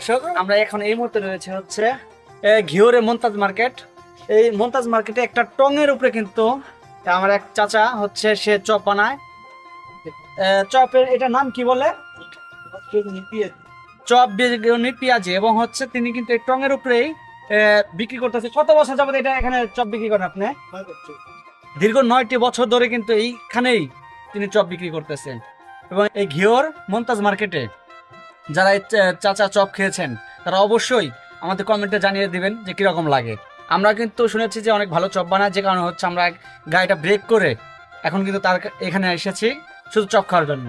দর্শক আমরা এখন এই মুহূর্তে রয়েছে হচ্ছে ঘিওরে মমতাজ মার্কেট। এই মমতাজ মার্কেটে একটা টঙের উপরে কিন্তু আমার এক চাচা হচ্ছে সে চপ বানায়। চপের এটা নাম কি বলে? চপ বেগুনি পেঁয়াজি। এবং হচ্ছে তিনি কিন্তু এই টঙের উপরেই বিক্রি করতেছে। কত বছর যাবত এটা এখানে চপ বিক্রি করেন আপনি? দীর্ঘ 9টি বছর ধরে কিন্তু এইখানেই তিনি চপ বিক্রি করতেছেন। এবং এই ঘিওর মমতাজ মার্কেটে যারা এই চাচা চপ খেয়েছেন তারা অবশ্যই আমাদের কমেন্টে জানিয়ে দিবেন যে কিরকম লাগে। আমরা কিন্তু শুনেছি যে অনেক ভালো চপ বানায়, যে কারণে হচ্ছে আমরা গাড়িটা ব্রেক করে এখন কিন্তু তার এখানে এসেছি শুধু চপ খাওয়ার জন্য।